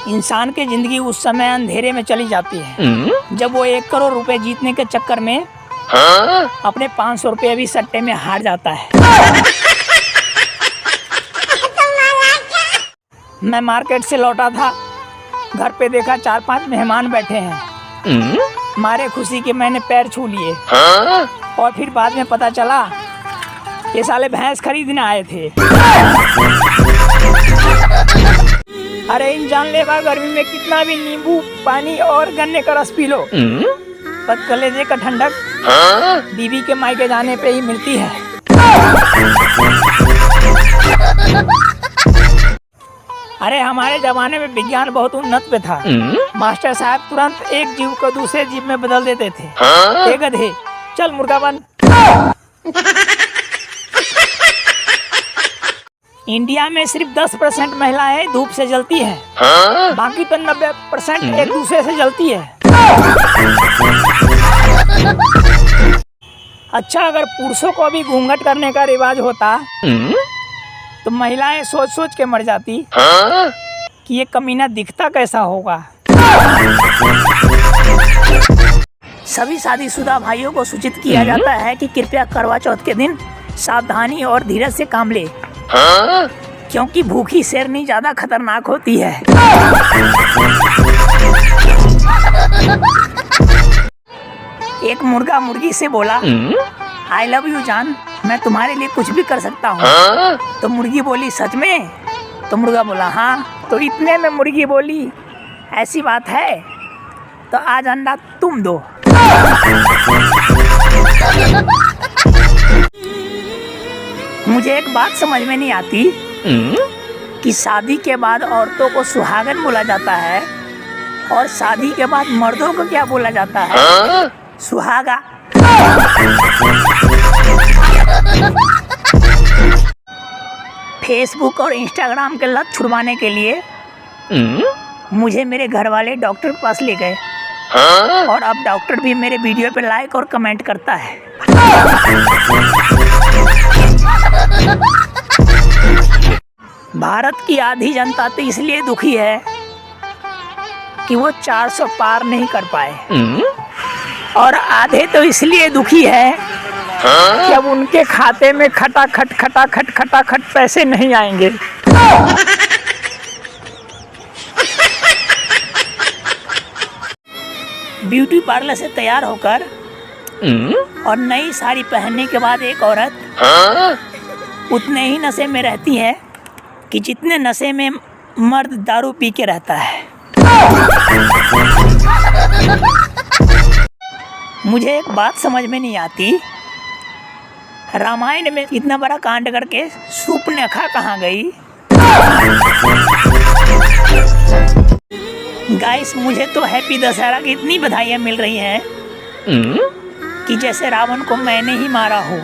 इंसान की जिंदगी उस समय अंधेरे में चली जाती है जब वो 1 करोड़ रुपए जीतने के चक्कर में अपने 500 रुपए भी सट्टे में हार जाता है। मैं मार्केट से लौटा था, घर पे देखा 4-5 मेहमान बैठे हैं। मारे खुशी के मैंने पैर छू लिए और फिर बाद में पता चला ये साले भैंस खरीदने आए थे। अरे इन जानलेवा गर्मी में कितना भी नींबू पानी और गन्ने का रस पी लो, पर कलेजे का ठंडक बीवी के मायके जाने पे ही मिलती है। अरे हमारे जमाने में विज्ञान बहुत उन्नत पे था। मास्टर साहब तुरंत एक जीव को दूसरे जीव में बदल देते थे। ए गधे, चल मुर्गा बन। इंडिया में सिर्फ 10% महिलाएं धूप से जलती हैं, बाकी तो 90% एक दूसरे से जलती है। अच्छा, अगर पुरुषों को भी घूंघट करने का रिवाज होता तो महिलाएं सोच सोच के मर जाती कि ये कमीना दिखता कैसा होगा। सभी शादीशुदा भाइयों को सूचित किया जाता है कि कृपया करवा चौथ के दिन सावधानी और धीरज से काम ले, क्योंकि भूखी शेरनी ज्यादा खतरनाक होती है। एक मुर्गा मुर्गी से बोला, आई लव यू जान, मैं तुम्हारे लिए कुछ भी कर सकता हूँ। तो मुर्गी बोली, सच में? तो मुर्गा बोला, हाँ। तो इतने में मुर्गी बोली, ऐसी बात है तो आज अंडा तुम दो। मुझे एक बात समझ में नहीं आती कि शादी के बाद औरतों को सुहागन बोला जाता है और शादी के बाद मर्दों को क्या बोला जाता है? सुहागा। फेसबुक और इंस्टाग्राम के लत छुड़वाने के लिए मुझे मेरे घर वाले डॉक्टर के पास ले गए और अब डॉक्टर भी मेरे वीडियो पे लाइक और कमेंट करता है। भारत की आधी जनता तो इसलिए दुखी है कि वो 400 पार नहीं कर पाए और आधे तो इसलिए दुखी है कि अब उनके खाते में खटाखट पैसे नहीं आएंगे। ब्यूटी पार्लर से तैयार होकर और नई साड़ी पहनने के बाद एक औरत उतने ही नशे में रहती है कि जितने नशे में मर्द दारू पी के रहता है। मुझे एक बात समझ में नहीं आती, रामायण में इतना बड़ा कांड करके शूर्पणखा कहाँ गई? गाइस, मुझे तो हैप्पी दशहरा की इतनी बधाइयाँ मिल रही हैं कि जैसे रावण को मैंने ही मारा हो।